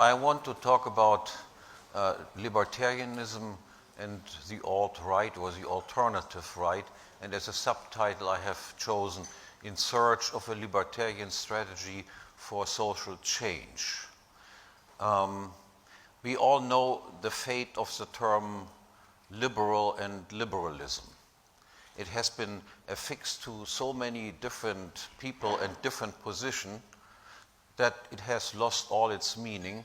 I want to talk about libertarianism and the alt-right or the alternative right, and as a subtitle I have chosen "In Search of a Libertarian Strategy for Social Change." We all know the fate of the term liberal and liberalism. It has been affixed to so many different people and different positions that it has lost all its meaning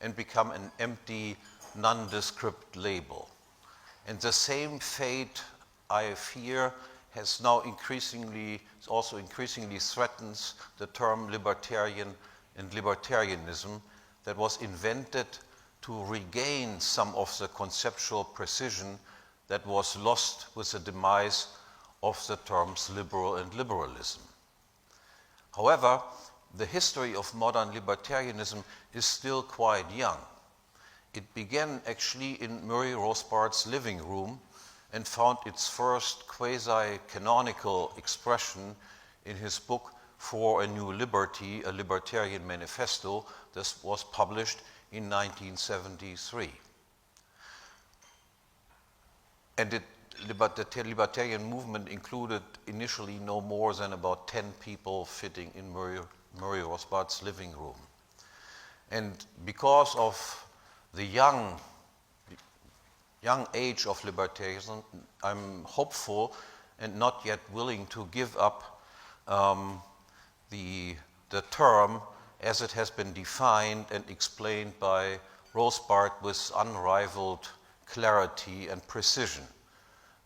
and become an empty, nondescript label. And the same fate, I fear, has now also increasingly threatens the term libertarian and libertarianism that was invented to regain some of the conceptual precision that was lost with the demise of the terms liberal and liberalism. However, the history of modern libertarianism is still quite young. It began actually in Murray Rothbard's living room and found its first quasi-canonical expression in his book For a New Liberty, a Libertarian Manifesto. This was published in 1973. And the libertarian movement included initially no more than about 10 people fitting in Murray Rothbard's living room. And because of the young age of libertarianism, I'm hopeful and not yet willing to give up the term as it has been defined and explained by Rothbard with unrivaled clarity and precision,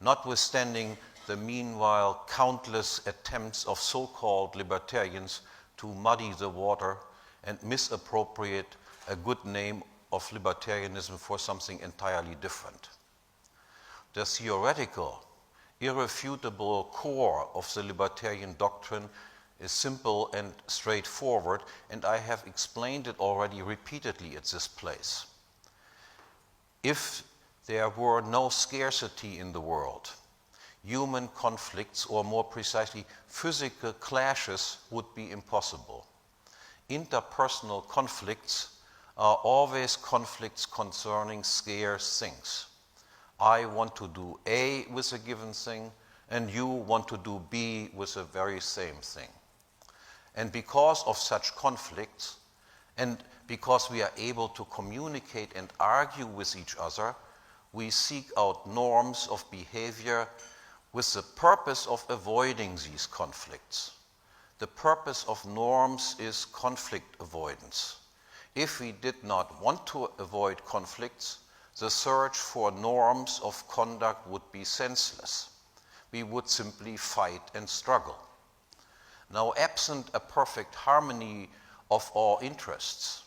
notwithstanding the meanwhile countless attempts of so-called libertarians to muddy the water and misappropriate a good name of libertarianism for something entirely different. The theoretical, irrefutable core of the libertarian doctrine is simple and straightforward, and I have explained it already repeatedly at this place. If there were no scarcity in the world, human conflicts, or more precisely, physical clashes, would be impossible. Interpersonal conflicts are always conflicts concerning scarce things. I want to do A with a given thing, and you want to do B with the very same thing. And because of such conflicts, and because we are able to communicate and argue with each other, we seek out norms of behavior with the purpose of avoiding these conflicts. The purpose of norms is conflict avoidance. If we did not want to avoid conflicts, the search for norms of conduct would be senseless. We would simply fight and struggle. Now, absent a perfect harmony of all interests,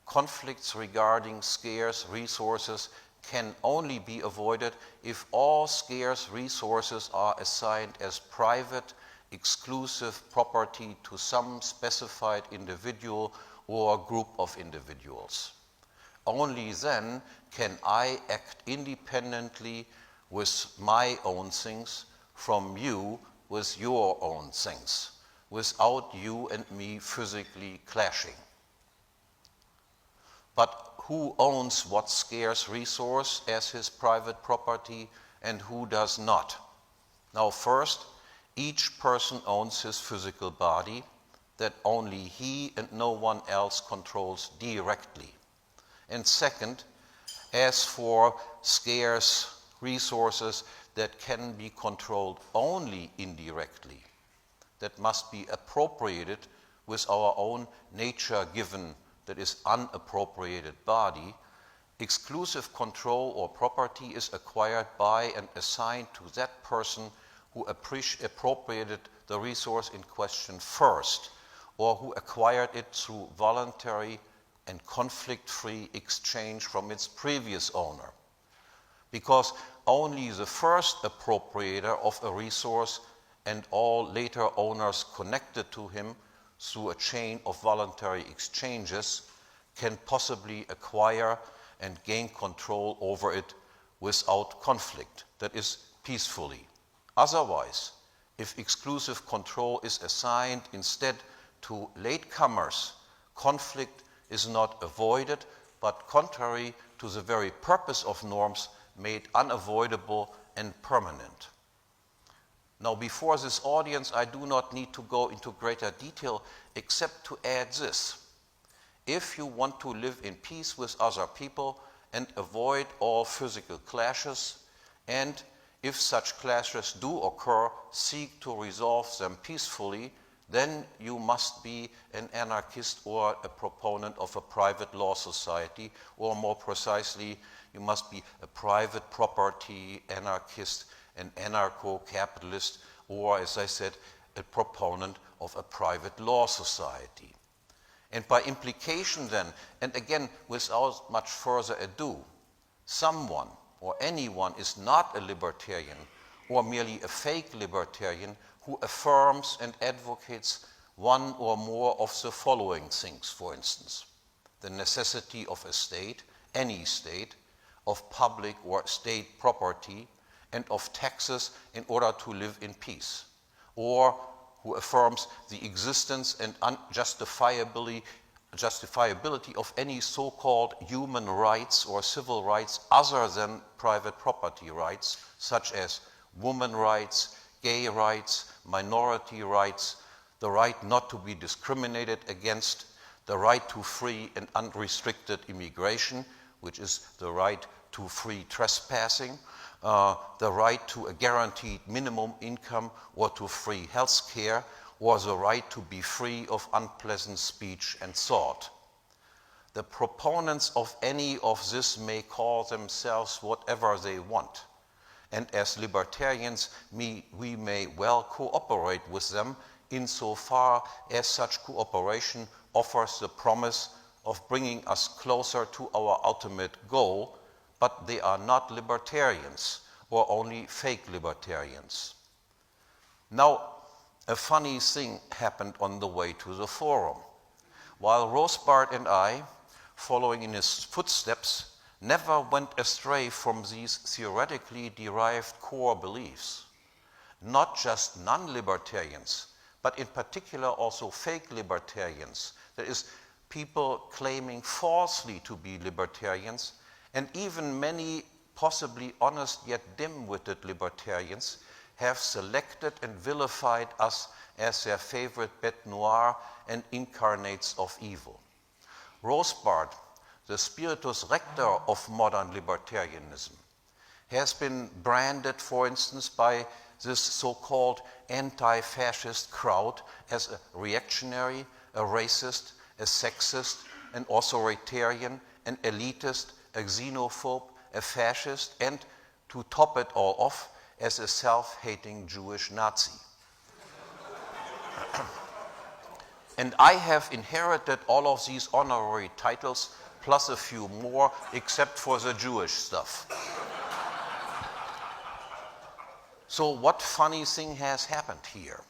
conflicts regarding scarce resources can only be avoided if all scarce resources are assigned as private, exclusive property to some specified individual or group of individuals. Only then can I act independently with my own things from you with your own things, without you and me physically clashing. But who owns what scarce resource as his private property and who does not? Now, first, each person owns his physical body that only he and no one else controls directly. And second, as for scarce resources that can be controlled only indirectly, that must be appropriated with our own nature-given, that is unappropriated body, exclusive control or property is acquired by and assigned to that person who appropriated the resource in question first, or who acquired it through voluntary and conflict-free exchange from its previous owner. Because only the first appropriator of a resource and all later owners connected to him through a chain of voluntary exchanges can possibly acquire and gain control over it without conflict, that is, peacefully. Otherwise, if exclusive control is assigned instead to latecomers, conflict is not avoided, but contrary to the very purpose of norms, made unavoidable and permanent. Now, before this audience, I do not need to go into greater detail except to add this. If you want to live in peace with other people and avoid all physical clashes, and if such clashes do occur, seek to resolve them peacefully, then you must be an anarchist or a proponent of a private law society, or more precisely, you must be a private property anarchist, an anarcho-capitalist, or, as I said, a proponent of a private law society. And by implication then, and again without much further ado, someone or anyone is not a libertarian or merely a fake libertarian who affirms and advocates one or more of the following things, for instance: the necessity of a state, any state, of public or state property, and of taxes in order to live in peace, or who affirms the existence and justifiability of any so-called human rights or civil rights other than private property rights, such as women rights, gay rights, minority rights, the right not to be discriminated against, the right to free and unrestricted immigration, which is the right to free trespassing, the right to a guaranteed minimum income or to free health care, or the right to be free of unpleasant speech and thought. The proponents of any of this may call themselves whatever they want, and as libertarians, we may well cooperate with them insofar as such cooperation offers the promise of bringing us closer to our ultimate goal, but they are not libertarians, or only fake libertarians. Now, a funny thing happened on the way to the forum. While Rothbard and I, following in his footsteps, never went astray from these theoretically derived core beliefs, not just non-libertarians, but in particular also fake libertarians, that is, people claiming falsely to be libertarians, and even many possibly honest yet dim-witted libertarians have selected and vilified us as their favorite bête noire and incarnates of evil. Rothbard, the spiritus rector of modern libertarianism, has been branded, for instance, by this so-called anti-fascist crowd as a reactionary, a racist, a sexist, an authoritarian, an elitist, a xenophobe, a fascist, and, to top it all off, as a self-hating Jewish Nazi. And I have inherited all of these honorary titles, plus a few more, except for the Jewish stuff. So what funny thing has happened here?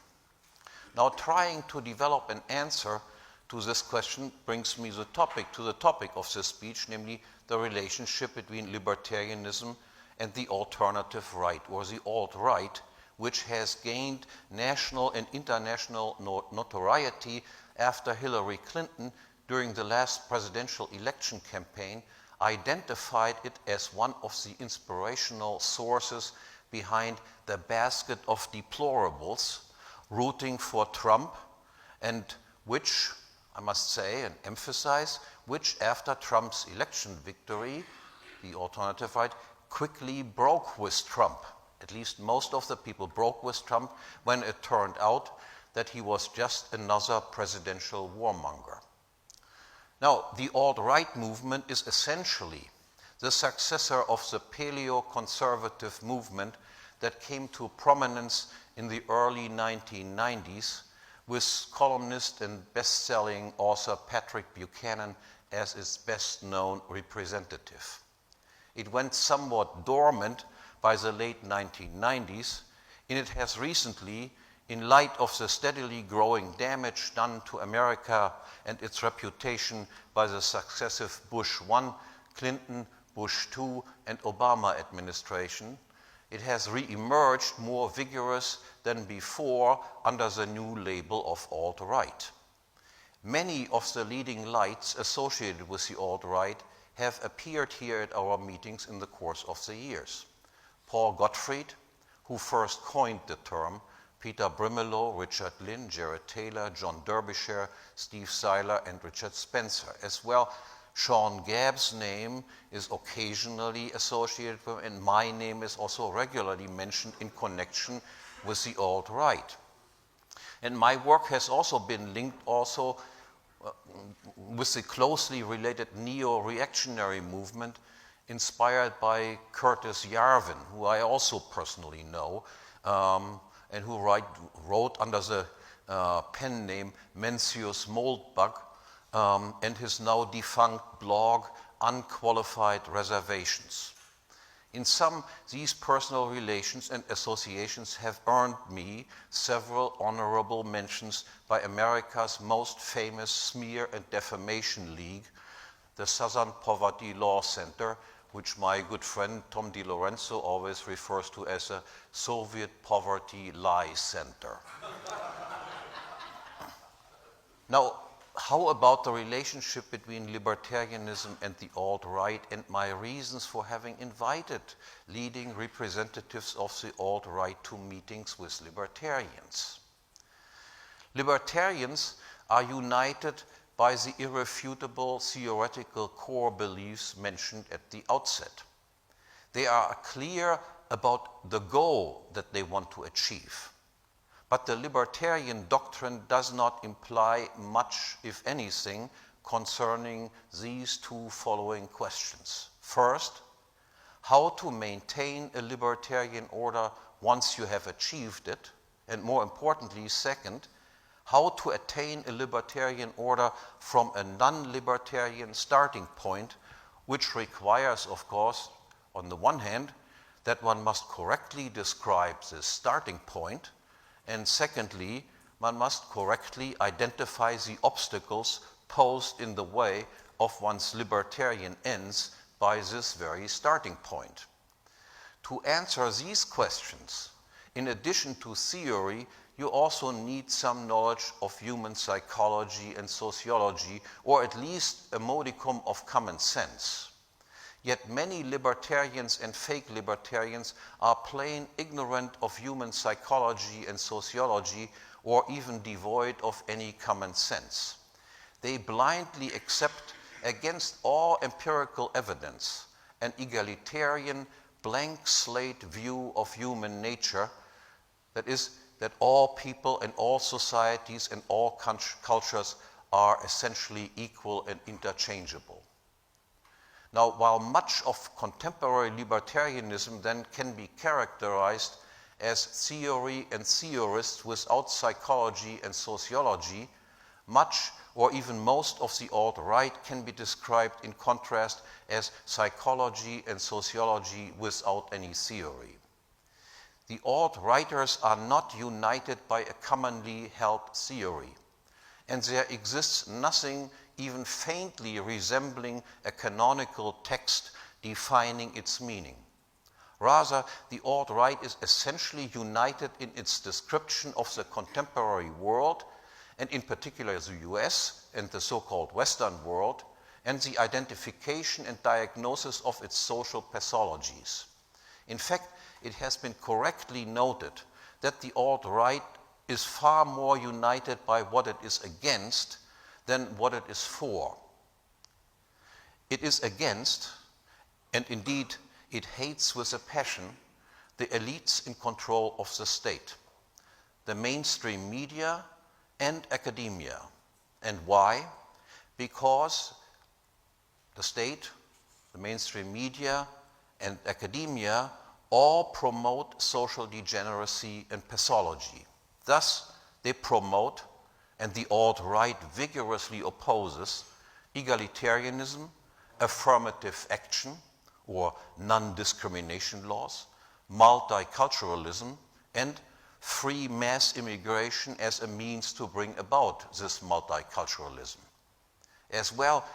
Now, trying to develop an answer to this question brings me to the topic of this speech, namely the relationship between libertarianism and the alternative right, or the alt-right, which has gained national and international notoriety after Hillary Clinton, during the last presidential election campaign, identified it as one of the inspirational sources behind the basket of deplorables rooting for Trump, and which, I must say and emphasize, which after Trump's election victory, the alternative right, quickly broke with Trump. At least most of the people broke with Trump when it turned out that he was just another presidential warmonger. Now, the alt-right movement is essentially the successor of the paleo-conservative movement that came to prominence in the early 1990s, with columnist and best-selling author Patrick Buchanan as its best-known representative. It went somewhat dormant by the late 1990s, and it has recently, in light of the steadily growing damage done to America and its reputation by the successive Bush 1, Clinton, Bush 2, and Obama administration, it has re-emerged more vigorous than before under the new label of alt-right. Many of the leading lights associated with the alt-right have appeared here at our meetings in the course of the years. Paul Gottfried, who first coined the term, Peter Brimelow, Richard Lynn, Jared Taylor, John Derbyshire, Steve Seiler, and Richard Spencer. As well, Sean Gabb's name is occasionally associated with, and my name is also regularly mentioned in connection with the alt-right. And my work has also been linked also with the closely related neo-reactionary movement inspired by Curtis Yarvin, who I also personally know, and who wrote under the pen name Mencius Moldbug, and his now defunct blog, Unqualified Reservations. In sum, these personal relations and associations have earned me several honorable mentions by America's most famous smear and defamation league, the Southern Poverty Law Center, which my good friend Tom DiLorenzo always refers to as a Soviet Poverty Lie Center. Now, how about the relationship between libertarianism and the alt-right, and my reasons for having invited leading representatives of the alt-right to meetings with libertarians? Libertarians are united by the irrefutable theoretical core beliefs mentioned at the outset. They are clear about the goal that they want to achieve. But the libertarian doctrine does not imply much, if anything, concerning these two following questions. First, how to maintain a libertarian order once you have achieved it, and more importantly, second, how to attain a libertarian order from a non-libertarian starting point, which requires, of course, on the one hand, that one must correctly describe the starting point, and secondly, one must correctly identify the obstacles posed in the way of one's libertarian ends by this very starting point. To answer these questions, in addition to theory, you also need some knowledge of human psychology and sociology, or at least a modicum of common sense. Yet many libertarians and fake libertarians are plain ignorant of human psychology and sociology, or even devoid of any common sense. They blindly accept, against all empirical evidence, an egalitarian, blank slate view of human nature, that is, that all people and all societies and all cultures are essentially equal and interchangeable. Now, while much of contemporary libertarianism then can be characterized as theory and theorists without psychology and sociology, much or even most of the alt-right can be described in contrast as psychology and sociology without any theory. The alt-righters are not united by a commonly held theory, and there exists nothing even faintly resembling a canonical text defining its meaning. Rather, the alt-right is essentially united in its description of the contemporary world, and in particular the US and the so-called Western world, and the identification and diagnosis of its social pathologies. In fact, it has been correctly noted that the alt-right is far more united by what it is against than what it is for. It is against, and indeed it hates with a passion, the elites in control of the state, the mainstream media and academia. And why? Because the state, the mainstream media, and academia all promote social degeneracy and pathology. Thus, they promote, and the alt-right vigorously opposes, egalitarianism, affirmative action, or non-discrimination laws, multiculturalism, and free mass immigration as a means to bring about this multiculturalism. As well,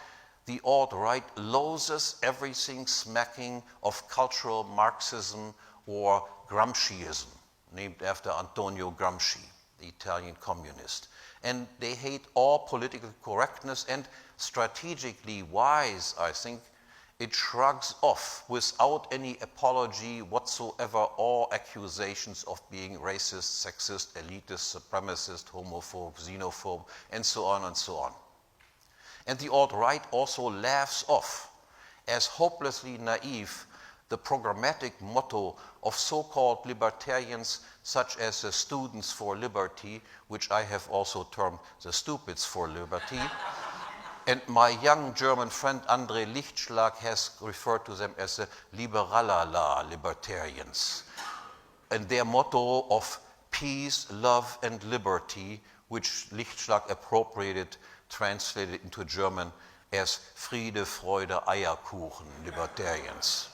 the alt-right loathes everything smacking of cultural Marxism or Gramsciism, named after Antonio Gramsci, the Italian communist. and they hate all political correctness, and strategically wise, I think, it shrugs off without any apology whatsoever all accusations of being racist, sexist, elitist, supremacist, homophobe, xenophobe, and so on and so on. And the alt-right also laughs off as hopelessly naive the programmatic motto of so-called libertarians such as the Students for Liberty, which I have also termed the Stupids for Liberty. And my young German friend André Lichtschlag has referred to them as the Liberalala libertarians. And their motto of peace, love, and liberty, which Lichtschlag appropriated, translated into German as Friede, Freude, Eierkuchen libertarians.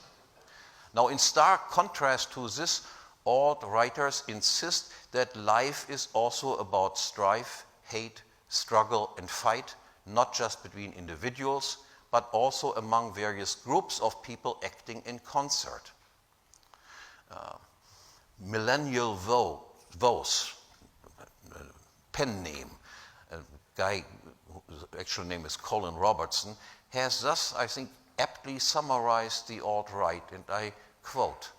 Now, in stark contrast to this, alt-righters insist that life is also about strife, hate, struggle, and fight, not just between individuals, but also among various groups of people acting in concert. Millennial Vos, pen name, a guy whose actual name is Colin Robertson, has thus, I think, aptly summarized the alt-right, and I quote,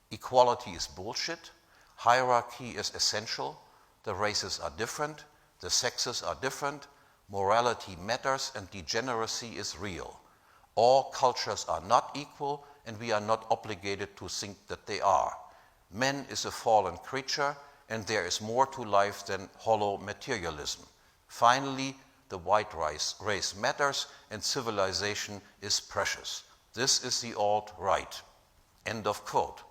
"Equality is bullshit, hierarchy is essential, the races are different, the sexes are different, morality matters, and degeneracy is real. All cultures are not equal, and we are not obligated to think that they are. Man is a fallen creature, and there is more to life than hollow materialism. Finally, the white race matters, and civilization is precious. This is the alt-right." End of quote.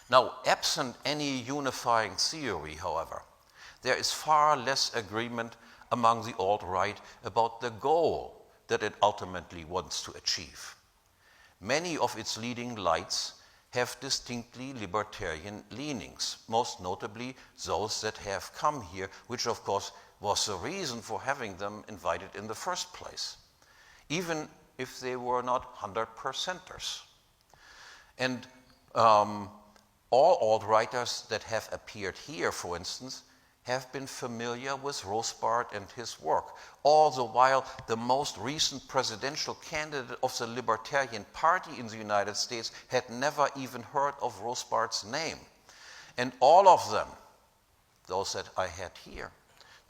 Now, absent any unifying theory, however, there is far less agreement among the alt-right about the goal that it ultimately wants to achieve. Many of its leading lights have distinctly libertarian leanings, most notably those that have come here, which of course was the reason for having them invited in the first place, even if they were not 100%ers. And all alt-righters that have appeared here, for instance, have been familiar with Rothbard and his work. All the while, the most recent presidential candidate of the Libertarian Party in the United States had never even heard of Rothbard's name. And all of them, those that I had here,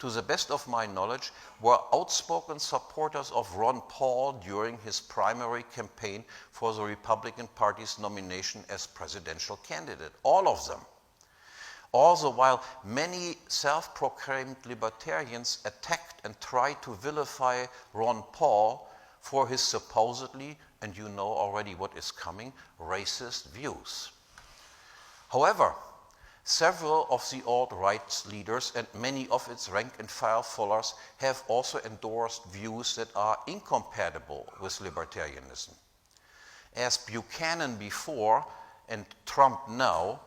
to the best of my knowledge, were outspoken supporters of Ron Paul during his primary campaign for the Republican Party's nomination as presidential candidate. All of them. All the while, many self-proclaimed libertarians attacked and tried to vilify Ron Paul for his supposedly, and you know already what is coming, racist views. However, several of the alt-right's leaders and many of its rank-and-file followers have also endorsed views that are incompatible with libertarianism. As Buchanan before and Trump now,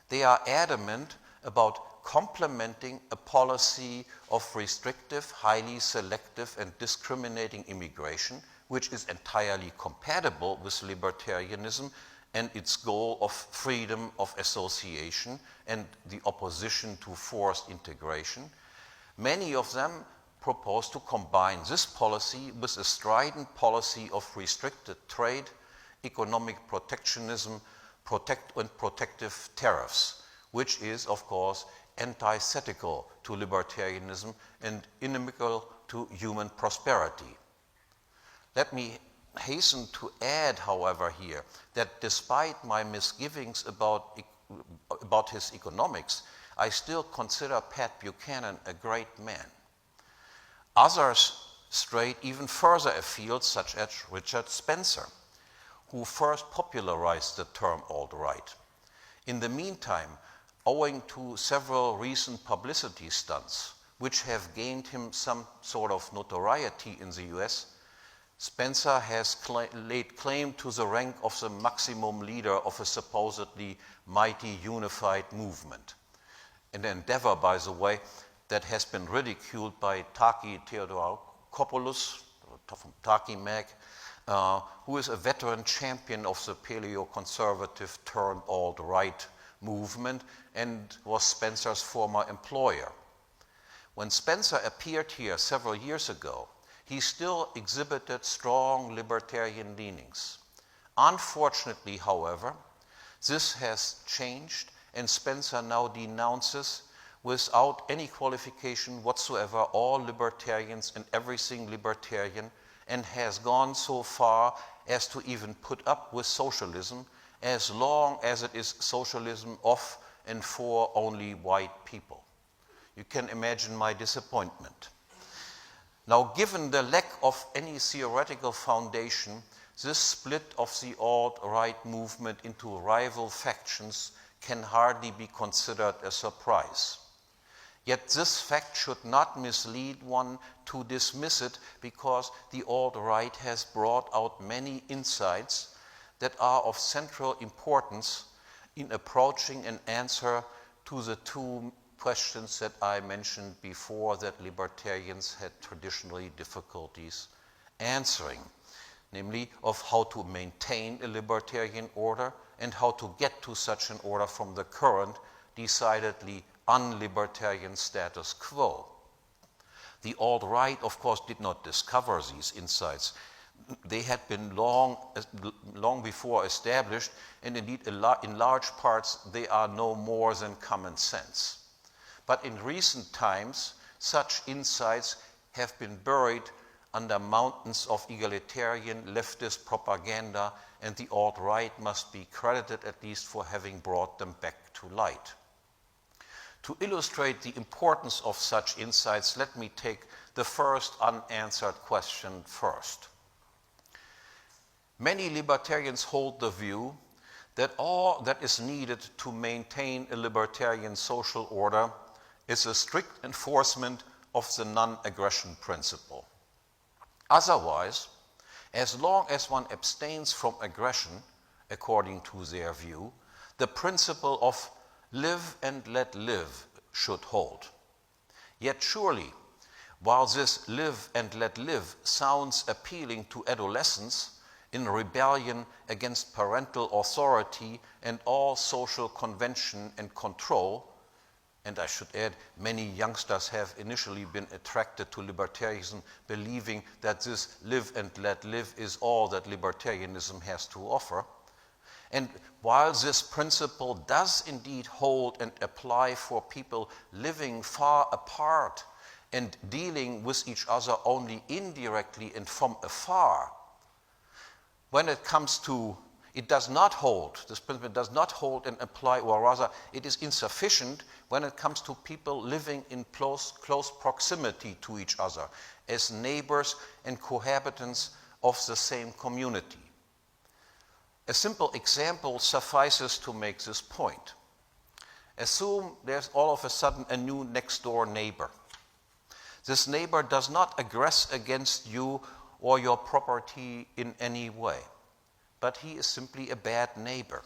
they are adamant about complementing a policy of restrictive, highly selective, and discriminating immigration, which is entirely compatible with libertarianism and its goal of freedom of association and the opposition to forced integration. Many of them propose to combine this policy with a strident policy of restricted trade, economic protectionism, and protective tariffs, which is, of course, antithetical to libertarianism and inimical to human prosperity. Let me hasten to add, however, here that despite my misgivings about his economics, I still consider Pat Buchanan a great man. Others strayed even further afield, such as Richard Spencer, who first popularized the term alt-right. In the meantime, owing to several recent publicity stunts, which have gained him some sort of notoriety in the US, Spencer has laid claim to the rank of the maximum leader of a supposedly mighty unified movement. An endeavor, by the way, that has been ridiculed by Taki Theodorakopoulos, from Taki Mag, who is a veteran champion of the paleo-conservative turned alt-right movement and was Spencer's former employer. When Spencer appeared here several years ago, he still exhibited strong libertarian leanings. Unfortunately, however, this has changed, and Spencer now denounces, without any qualification whatsoever, all libertarians and everything libertarian, and has gone so far as to even put up with socialism as long as it is socialism of and for only white people. You can imagine my disappointment. Now, given the lack of any theoretical foundation, this split of the alt-right movement into rival factions can hardly be considered a surprise. Yet this fact should not mislead one to dismiss it, because the alt-right has brought out many insights that are of central importance in approaching an answer to the two questions that I mentioned before that libertarians had traditionally difficulties answering, namely of how to maintain a libertarian order and how to get to such an order from the current, decidedly unlibertarian status quo. The alt-right, of course, did not discover these insights. They had been long before established, and indeed in large parts they are no more than common sense. But in recent times, such insights have been buried under mountains of egalitarian leftist propaganda, and the alt-right must be credited at least for having brought them back to light. To illustrate the importance of such insights, let me take the first unanswered question first. Many libertarians hold the view that all that is needed to maintain a libertarian social order is a strict enforcement of the non-aggression principle. Otherwise, as long as one abstains from aggression, according to their view, the principle of live and let live should hold. Yet surely, while this live and let live sounds appealing to adolescents in rebellion against parental authority and all social convention and control, and I should add, many youngsters have initially been attracted to libertarianism, believing that this live and let live is all that libertarianism has to offer. And while this principle does indeed hold and apply for people living far apart and dealing with each other only indirectly and from afar, when it comes to, it does not hold, this principle does not hold and apply, or rather it is insufficient when it comes to people living in close proximity to each other as neighbors and cohabitants of the same community. A simple example suffices to make this point. Assume there's all of a sudden a new next-door neighbor. This neighbor does not aggress against you or your property in any way, but he is simply a bad neighbor.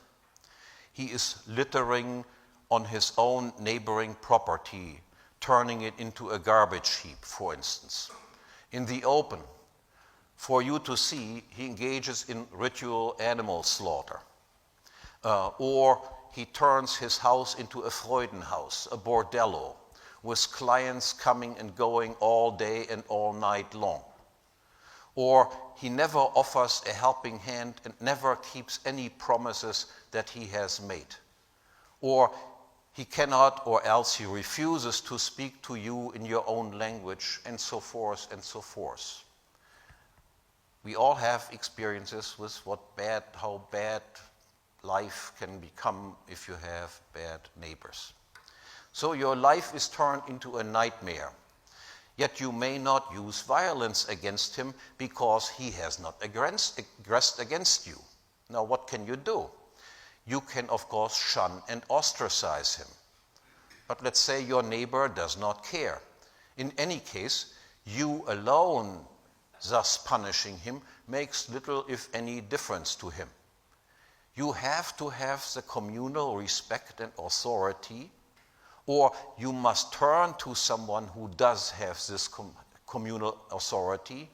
He is littering on his own neighboring property, turning it into a garbage heap, for instance. In the open, for you to see, he engages in ritual animal slaughter. Or he turns his house into a Freudenhaus, a bordello, with clients coming and going all day and all night long. Or he never offers a helping hand and never keeps any promises that he has made. Or he cannot, or else he refuses to speak to you in your own language, and so forth and so forth. We all have experiences with how bad life can become if you have bad neighbors. So your life is turned into a nightmare. Yet you may not use violence against him because he has not aggressed against you. Now what can you do? You can, of course, shun and ostracize him. But let's say your neighbor does not care. In any case, you alone, thus punishing him, makes little, if any, difference to him. You have to have the communal respect and authority, or you must turn to someone who does have this communal authority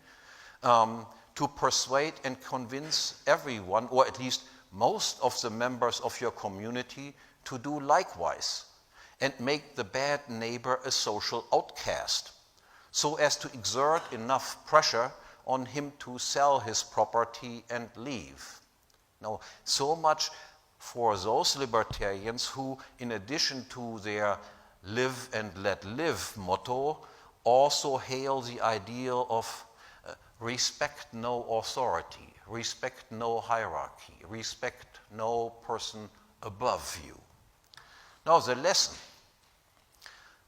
to persuade and convince everyone, or at least most of the members of your community, to do likewise. and make the bad neighbor a social outcast, so as to exert enough pressure on him to sell his property and leave. Now, so much for those libertarians who, in addition to their live and let live motto, also hail the ideal of respect no authority, respect no hierarchy, respect no person above you. Now, the lesson: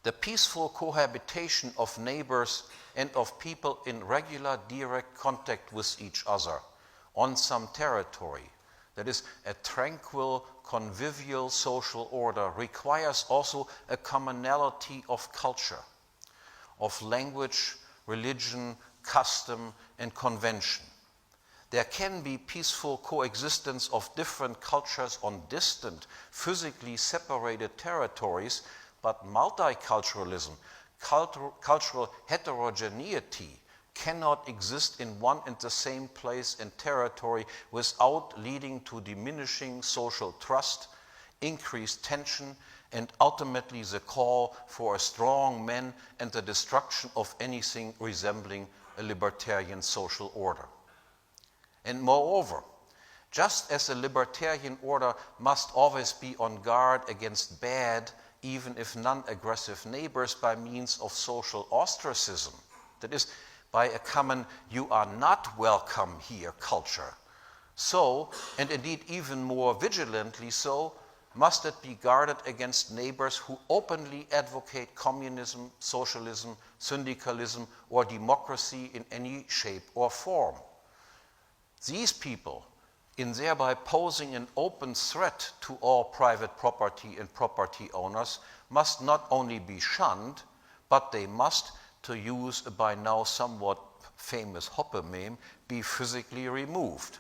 the peaceful cohabitation of neighbors and of people in regular direct contact with each other on some territory, that is, a tranquil, convivial social order, requires also a commonality of culture, of language, religion, custom, and convention. There can be peaceful coexistence of different cultures on distant, physically separated territories, but multiculturalism, cultural heterogeneity, cannot exist in one and the same place and territory without leading to diminishing social trust, increased tension, and ultimately the call for a strong man and the destruction of anything resembling a libertarian social order. And moreover, just as a libertarian order must always be on guard against bad, even if non-aggressive neighbors by means of social ostracism, that is, by a common "you are not welcome here" culture, so, and indeed even more vigilantly so, must it be guarded against neighbors who openly advocate communism, socialism, syndicalism, or democracy in any shape or form. These people, in thereby posing an open threat to all private property and property owners, must not only be shunned, but they must, to use a by now somewhat famous Hoppe meme, be physically removed,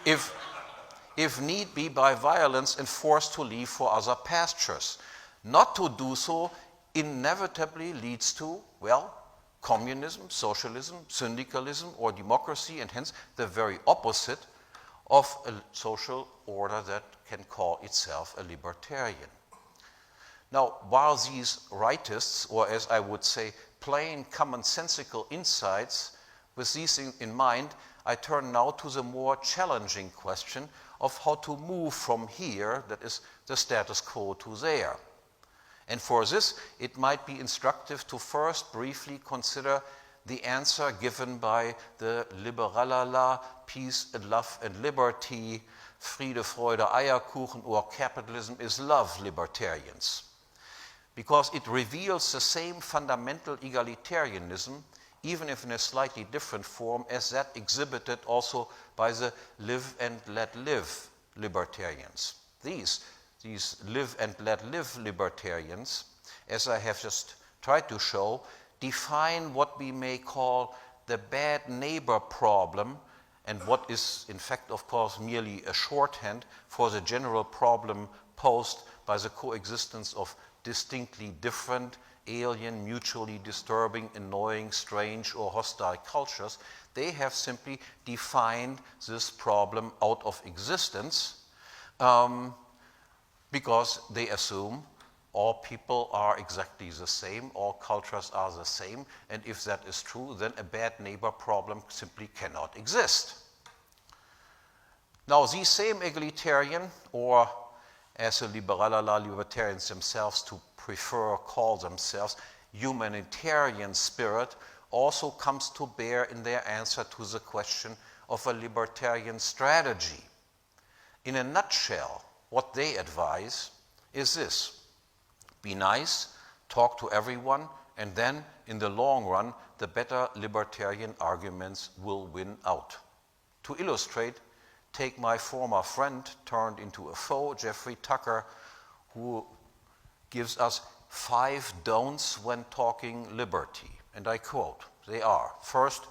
if need be by violence, and forced to leave for other pastures. Not to do so inevitably leads to, well, communism, socialism, syndicalism, or democracy, and hence the very opposite of a social order that can call itself a libertarian. Now, while these rightists, or as I would say, plain commonsensical insights, with these in mind, I turn now to the more challenging question of how to move from here, that is the status quo, to there. And for this, it might be instructive to first briefly consider the answer given by the Liberalala, peace and love and liberty, Friede, Freude, Eierkuchen, or capitalism is love libertarians. Because it reveals the same fundamental egalitarianism, even if in a slightly different form, as that exhibited also by the live and let live libertarians. These live and let live libertarians, as I have just tried to show, define what we may call the bad neighbor problem, and what is in fact, of course, merely a shorthand for the general problem posed by the coexistence of distinctly different, alien, mutually disturbing, annoying, strange, or hostile cultures. They have simply defined this problem out of existence because they assume all people are exactly the same, all cultures are the same, and if that is true, then a bad neighbor problem simply cannot exist. Now, these same egalitarian, or as the libertarians themselves to prefer call themselves, humanitarian spirit, also comes to bear in their answer to the question of a libertarian strategy. In a nutshell, what they advise is this: be nice, talk to everyone, and then, in the long run, the better libertarian arguments will win out. To illustrate, take my former friend turned into a foe, Jeffrey Tucker, who gives us 5 don'ts when talking liberty. And I quote, they are: first,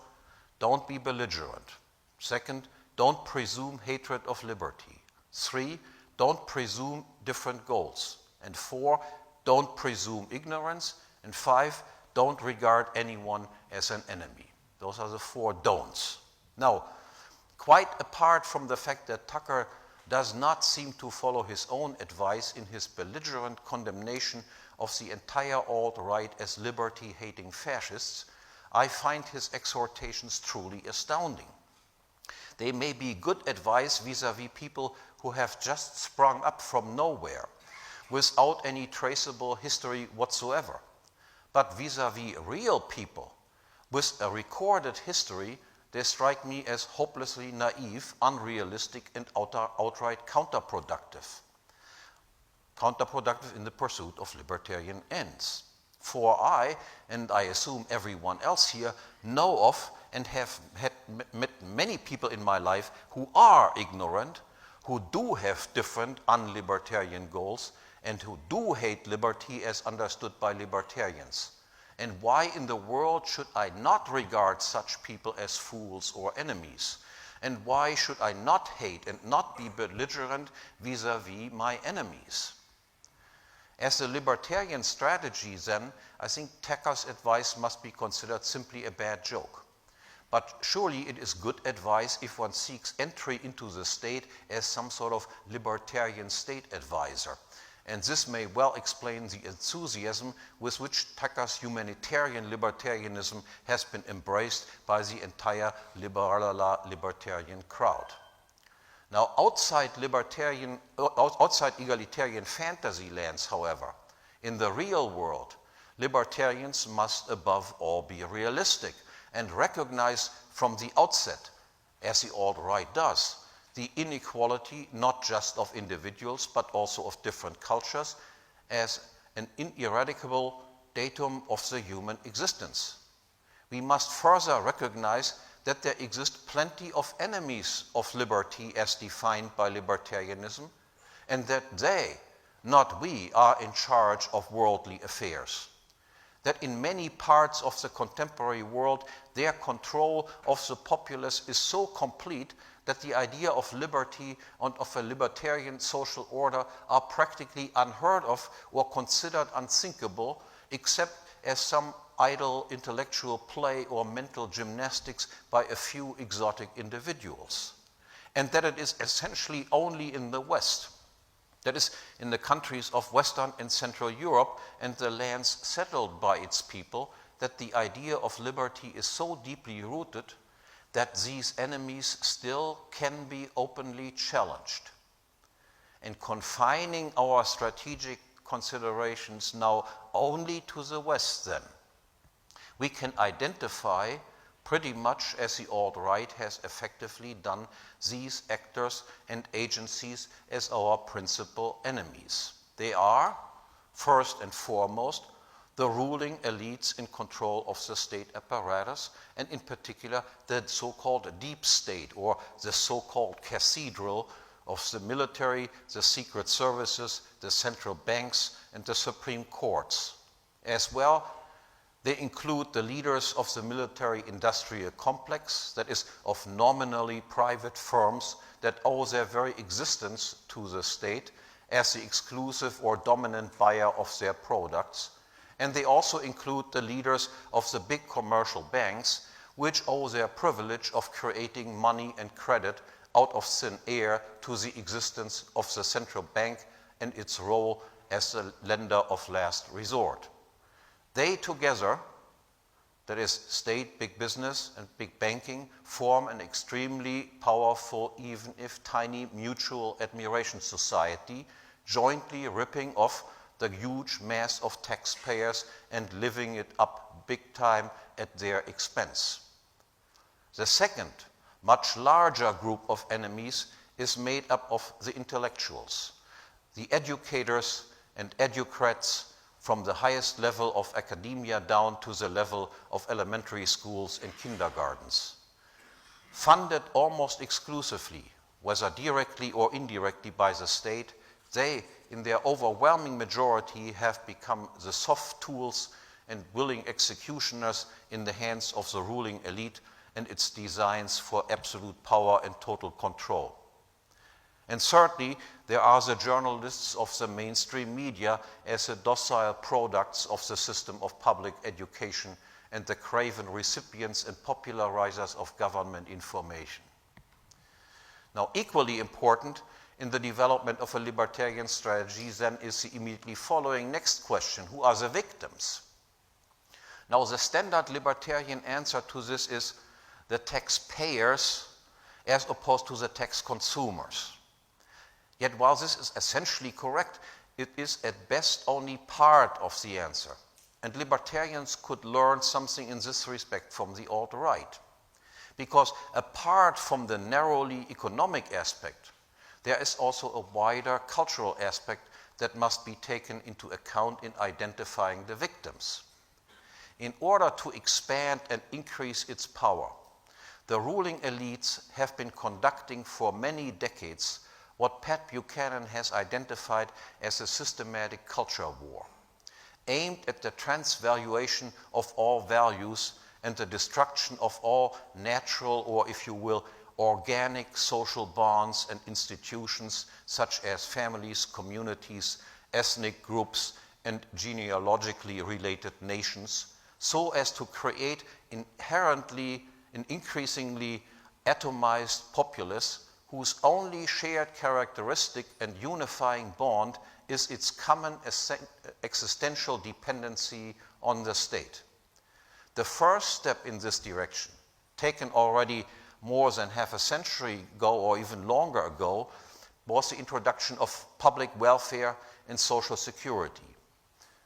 don't be belligerent. Second, don't presume hatred of liberty. 3, don't presume different goals. And 4, don't presume ignorance. And 5, don't regard anyone as an enemy. Those are the 4 don'ts. Now, quite apart from the fact that Tucker does not seem to follow his own advice in his belligerent condemnation of the entire alt-right as liberty-hating fascists, I find his exhortations truly astounding. They may be good advice vis-à-vis people who have just sprung up from nowhere, without any traceable history whatsoever. But vis-à-vis real people with a recorded history, they strike me as hopelessly naive, unrealistic, and outright counterproductive. Counterproductive in the pursuit of libertarian ends. For I, and I assume everyone else here, know of and have met many people in my life who are ignorant, who do have different unlibertarian goals, and who do hate liberty as understood by libertarians. And why in the world should I not regard such people as fools or enemies? And why should I not hate and not be belligerent vis-à-vis my enemies? As a libertarian strategy, then, I think Tacker's advice must be considered simply a bad joke. But surely it is good advice if one seeks entry into the state as some sort of libertarian state advisor. And this may well explain the enthusiasm with which Tacker's humanitarian libertarianism has been embraced by the entire libertarian crowd. Now, outside egalitarian fantasy lands, however, in the real world, libertarians must above all be realistic and recognize from the outset, as the alt-right does, the inequality not just of individuals but also of different cultures as an ineradicable datum of the human existence. We must further recognize that there exist plenty of enemies of liberty as defined by libertarianism, and that they, not we, are in charge of worldly affairs. That in many parts of the contemporary world, their control of the populace is so complete that the idea of liberty and of a libertarian social order are practically unheard of or considered unthinkable, except as some idle intellectual play or mental gymnastics by a few exotic individuals. And that it is essentially only in the West, that is, in the countries of Western and Central Europe and the lands settled by its people, that the idea of liberty is so deeply rooted that these enemies still can be openly challenged. And confining our strategic considerations now only to the West, then, we can identify pretty much as the alt-right has effectively done these actors and agencies as our principal enemies. They are, first and foremost, the ruling elites in control of the state apparatus, and in particular the so-called deep state, or the so-called cathedral of the military, the secret services, the central banks, and the Supreme Courts. As well, they include the leaders of the military-industrial complex, that is, of nominally private firms that owe their very existence to the state as the exclusive or dominant buyer of their products. And they also include the leaders of the big commercial banks, which owe their privilege of creating money and credit out of thin air to the existence of the central bank and its role as a lender of last resort. They together, that is, state, big business, and big banking, form an extremely powerful, even if tiny, mutual admiration society, jointly ripping off the huge mass of taxpayers and living it up big time at their expense. The second, much larger group of enemies is made up of the intellectuals, the educators and educrats from the highest level of academia down to the level of elementary schools and kindergartens. Funded almost exclusively, whether directly or indirectly by the state, they, in their overwhelming majority, have become the soft tools and willing executioners in the hands of the ruling elite and its designs for absolute power and total control. And certainly, there are the journalists of the mainstream media as the docile products of the system of public education and the craven recipients and popularizers of government information. Now, equally important in the development of a libertarian strategy then is the immediately following next question: who are the victims? Now, the standard libertarian answer to this is the taxpayers as opposed to the tax consumers. Yet while this is essentially correct, it is at best only part of the answer. And libertarians could learn something in this respect from the alt-right. Because apart from the narrowly economic aspect, there is also a wider cultural aspect that must be taken into account in identifying the victims. In order to expand and increase its power, the ruling elites have been conducting for many decades what Pat Buchanan has identified as a systematic culture war, aimed at the transvaluation of all values and the destruction of all natural, or if you will, organic social bonds and institutions such as families, communities, ethnic groups, and genealogically related nations, so as to create inherently an increasingly atomized populace whose only shared characteristic and unifying bond is its common existential dependency on the state. The first step in this direction, taken already more than half a century ago or even longer ago, was the introduction of public welfare and social security.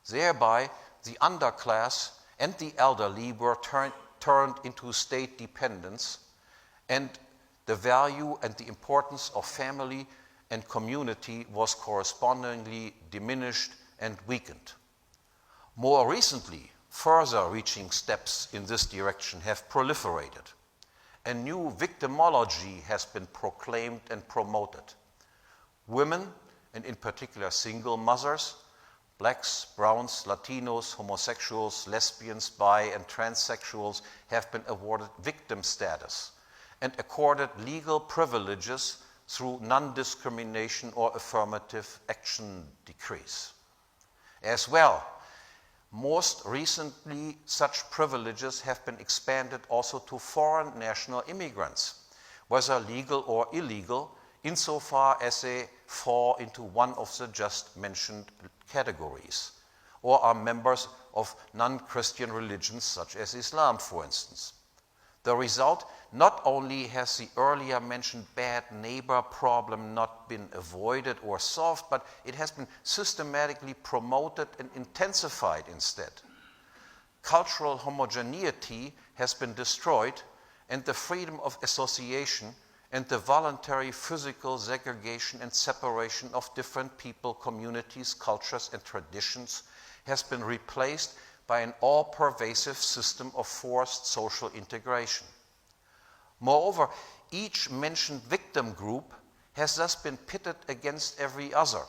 Thereby, the underclass and the elderly were turned into state dependents, and the value and the importance of family and community was correspondingly diminished and weakened. More recently, further reaching steps in this direction have proliferated. A new victimology has been proclaimed and promoted. Women, and in particular single mothers, blacks, browns, Latinos, homosexuals, lesbians, bi, and transsexuals have been awarded victim status and accorded legal privileges through non-discrimination or affirmative action decrees. As well, most recently, such privileges have been expanded also to foreign national immigrants, whether legal or illegal, insofar as they fall into one of the just mentioned categories, or are members of non-Christian religions such as Islam, for instance. The result, not only has the earlier mentioned bad neighbor problem not been avoided or solved, but it has been systematically promoted and intensified instead. Cultural homogeneity has been destroyed, and the freedom of association and the voluntary physical segregation and separation of different people, communities, cultures, and traditions has been replaced by an all-pervasive system of forced social integration. Moreover, each mentioned victim group has thus been pitted against every other,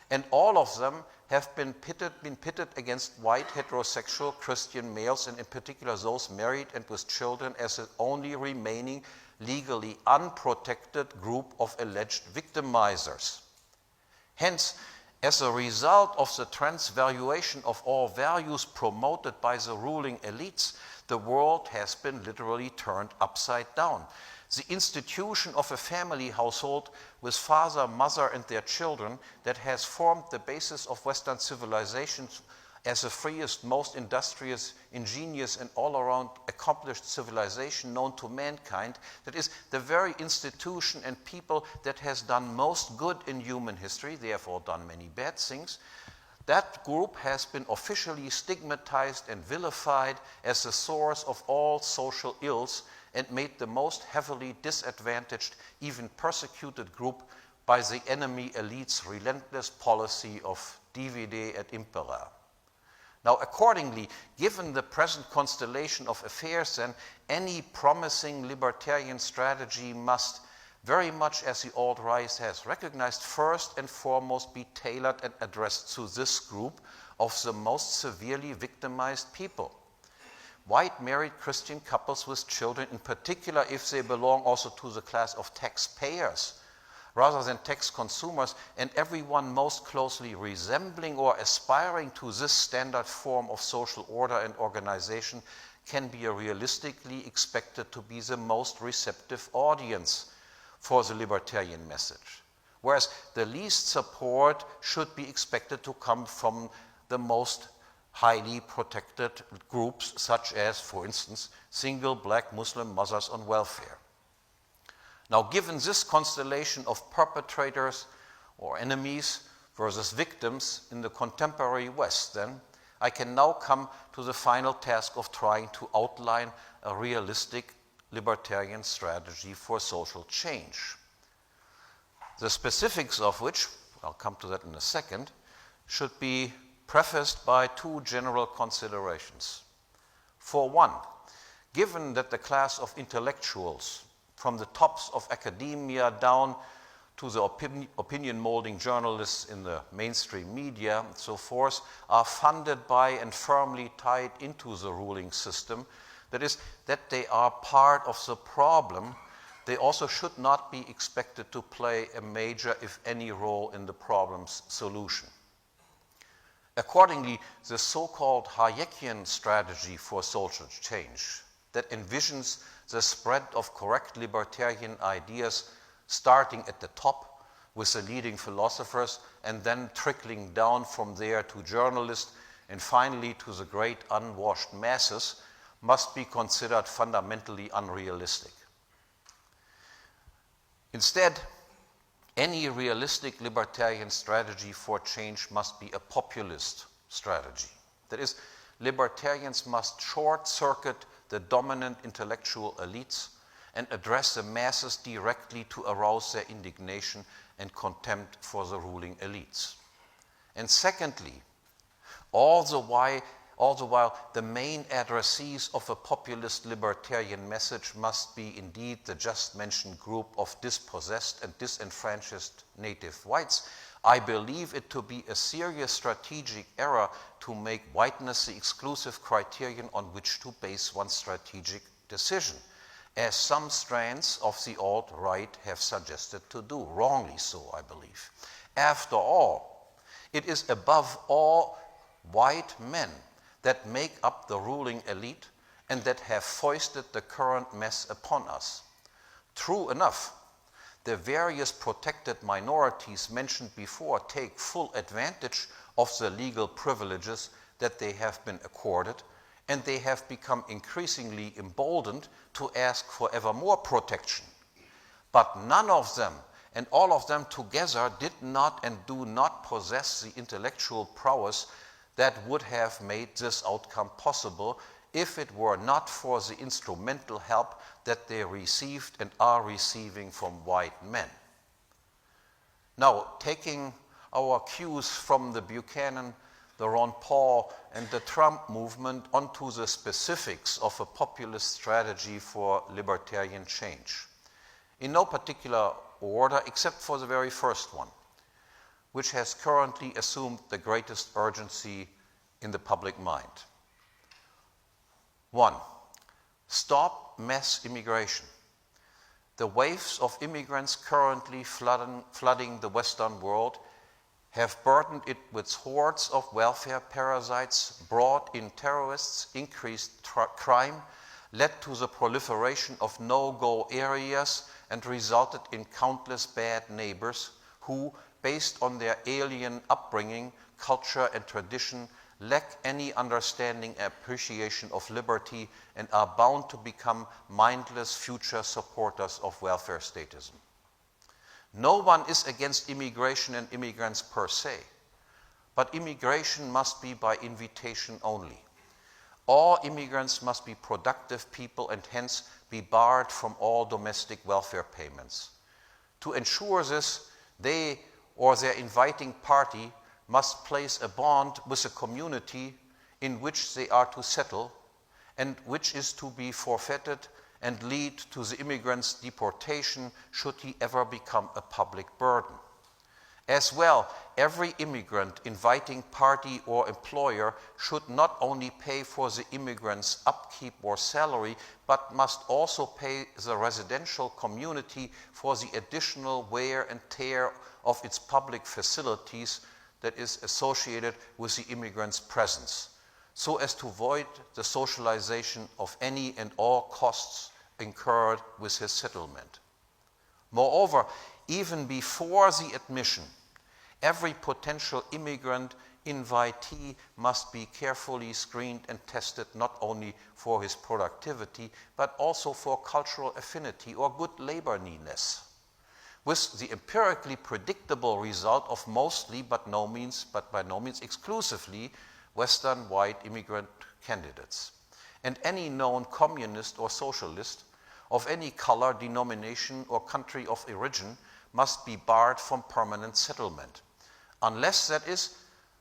and all of them have been pitted against white heterosexual Christian males, and in particular those married and with children, as the only remaining legally unprotected group of alleged victimizers. Hence, as a result of the transvaluation of all values promoted by the ruling elites, the world has been literally turned upside down. The institution of a family household with father, mother, and their children that has formed the basis of Western civilization as the freest, most industrious, ingenious, and all-around accomplished civilization known to mankind, that is the very institution and people that has done most good in human history, therefore done many bad things, that group has been officially stigmatized and vilified as the source of all social ills and made the most heavily disadvantaged, even persecuted group by the enemy elite's relentless policy of divide et impera. Now, accordingly, given the present constellation of affairs, then any promising libertarian strategy must, very much as the alt-right has recognized, first and foremost be tailored and addressed to this group of the most severely victimized people. White married Christian couples with children, in particular if they belong also to the class of taxpayers rather than tax consumers, and everyone most closely resembling or aspiring to this standard form of social order and organization can be realistically expected to be the most receptive audience for the libertarian message. whereas the least support should be expected to come from the most highly protected groups, such as, for instance, single black Muslim mothers on welfare. Now, given this constellation of perpetrators or enemies versus victims in the contemporary West, then, I can now come to the final task of trying to outline a realistic libertarian strategy for social change. The specifics of which, I'll come to that in a second, should be prefaced by two general considerations. For one, given that the class of intellectuals, from the tops of academia down to the opinion-molding journalists in the mainstream media and so forth, are funded by and firmly tied into the ruling system, that is, that they are part of the problem, they also should not be expected to play a major, if any, role in the problem's solution. Accordingly, the so-called Hayekian strategy for social change that envisions the spread of correct libertarian ideas starting at the top with the leading philosophers and then trickling down from there to journalists and finally to the great unwashed masses must be considered fundamentally unrealistic. Instead, any realistic libertarian strategy for change must be a populist strategy. That is, libertarians must short-circuit the dominant intellectual elites and address the masses directly to arouse their indignation and contempt for the ruling elites. And secondly, all the while the main addressees of a populist libertarian message must be indeed the just mentioned group of dispossessed and disenfranchised native whites, I believe it to be a serious strategic error to make whiteness the exclusive criterion on which to base one's strategic decision, as some strands of the alt-right have suggested to do, wrongly so, I believe. After all, it is above all white men that make up the ruling elite and that have foisted the current mess upon us. True enough, the various protected minorities mentioned before take full advantage of the legal privileges that they have been accorded, and they have become increasingly emboldened to ask for ever more protection. But none of them, and all of them together, did not and do not possess the intellectual prowess that would have made this outcome possible if it were not for the instrumental help that they received and are receiving from white men. Now, taking our cues from the Buchanan, the Ron Paul, and the Trump movement onto the specifics of a populist strategy for libertarian change, in no particular order except for the very first one, which has currently assumed the greatest urgency in the public mind. 1. Stop mass immigration. The waves of immigrants currently flooding the Western world have burdened it with hordes of welfare parasites, brought in terrorists, increased crime, led to the proliferation of no-go areas, and resulted in countless bad neighbors who, based on their alien upbringing, culture, and tradition, lack any understanding and appreciation of liberty and are bound to become mindless future supporters of welfare statism. No one is against immigration and immigrants per se, but immigration must be by invitation only. All immigrants must be productive people and hence be barred from all domestic welfare payments. To ensure this, they or their inviting party must place a bond with a community in which they are to settle and which is to be forfeited and lead to the immigrant's deportation should he ever become a public burden. As well, every immigrant inviting party or employer should not only pay for the immigrant's upkeep or salary, but must also pay the residential community for the additional wear and tear of its public facilities that is associated with the immigrant's presence, so as to avoid the socialization of any and all costs incurred with his settlement. Moreover, even before the admission, every potential immigrant invitee must be carefully screened and tested not only for his productivity, but also for cultural affinity or good labor needness, with the empirically predictable result of mostly, but by no means exclusively, Western white immigrant candidates. And any known communist or socialist of any color, denomination, or country of origin must be barred from permanent settlement, unless, that is,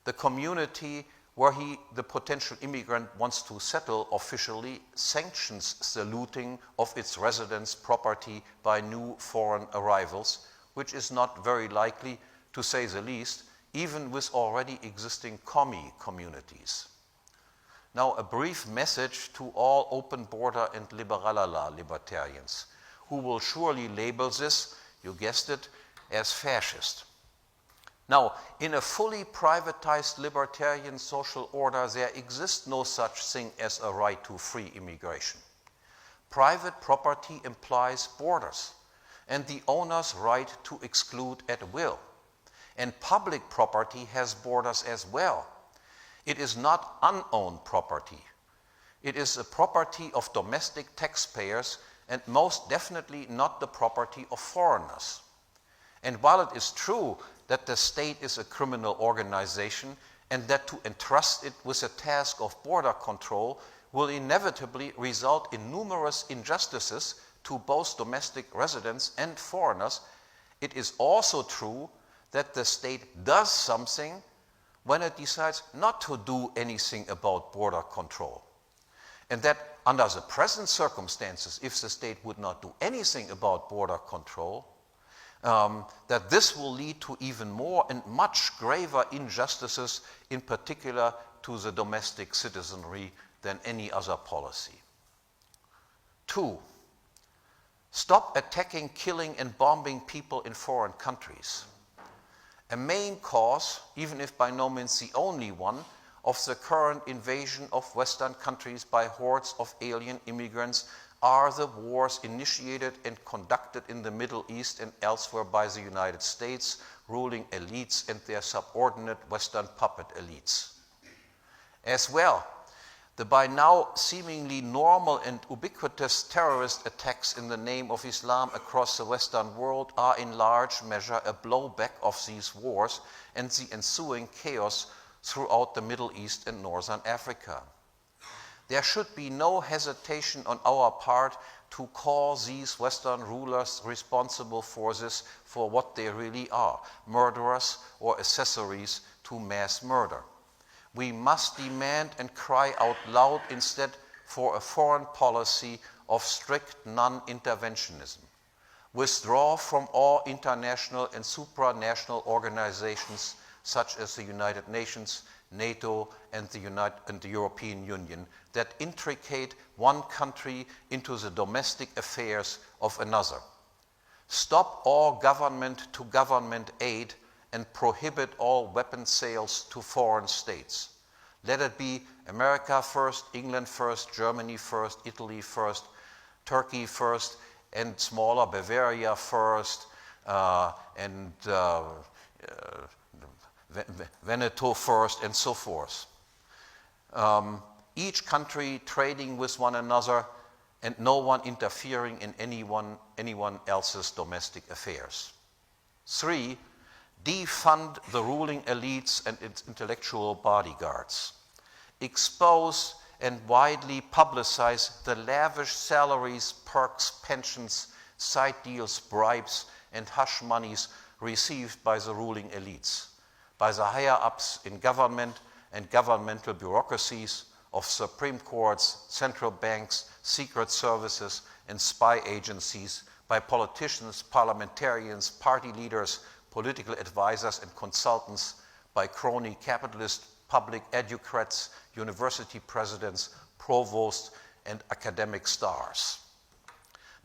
the community where the potential immigrant wants to settle officially sanctions the looting of its residents' property by new foreign arrivals, which is not very likely, to say the least, even with already existing commie communities. Now, a brief message to all open border and liberalala libertarians, who will surely label this, you guessed it, as fascist. Now, in a fully privatized libertarian social order, there exists no such thing as a right to free immigration. Private property implies borders and the owner's right to exclude at will. And public property has borders as well. It is not unowned property. It is a property of domestic taxpayers and most definitely not the property of foreigners. And while it is true that the state is a criminal organization and that to entrust it with a task of border control will inevitably result in numerous injustices to both domestic residents and foreigners, it is also true that the state does something when it decides not to do anything about border control. And that under the present circumstances, if the state would not do anything about border control, that this will lead to even more and much graver injustices, in particular to the domestic citizenry, than any other policy. 2, stop attacking, killing, and bombing people in foreign countries. A main cause, even if by no means the only one, of the current invasion of Western countries by hordes of alien immigrants are the wars initiated and conducted in the Middle East and elsewhere by the United States, ruling elites and their subordinate Western puppet elites. As well, the by now seemingly normal and ubiquitous terrorist attacks in the name of Islam across the Western world are in large measure a blowback of these wars and the ensuing chaos throughout the Middle East and Northern Africa. There should be no hesitation on our part to call these Western rulers responsible for this for what they really are, murderers or accessories to mass murder. We must demand and cry out loud instead for a foreign policy of strict non-interventionism. Withdraw from all international and supranational organizations such as the United Nations, NATO, and the European Union that intricate one country into the domestic affairs of another. Stop all government-to-government aid and prohibit all weapon sales to foreign states. Let it be America first, England first, Germany first, Italy first, Turkey first, and smaller Bavaria first, and Veneto first, and so forth. Each country trading with one another and no one interfering in anyone else's domestic affairs. 3, defund the ruling elites and its intellectual bodyguards. Expose and widely publicize the lavish salaries, perks, pensions, side deals, bribes, and hush monies received by the ruling elites, by the higher-ups in government and governmental bureaucracies, of Supreme Courts, central banks, secret services, and spy agencies, by politicians, parliamentarians, party leaders, political advisors and consultants, by crony capitalists, public educrats, university presidents, provosts, and academic stars.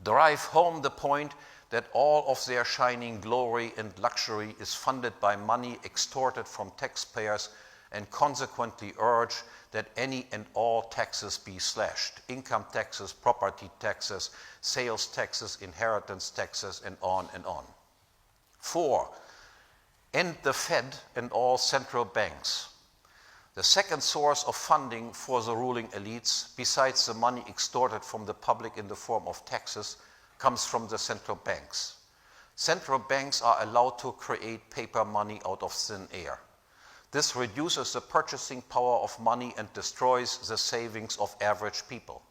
Drive home the point that all of their shining glory and luxury is funded by money extorted from taxpayers, and consequently urge that any and all taxes be slashed: income taxes, property taxes, sales taxes, inheritance taxes, and on and on. 4, end the Fed and all central banks. The second source of funding for the ruling elites, besides the money extorted from the public in the form of taxes, comes from the central banks. Central banks are allowed to create paper money out of thin air. This reduces the purchasing power of money and destroys the savings of average people.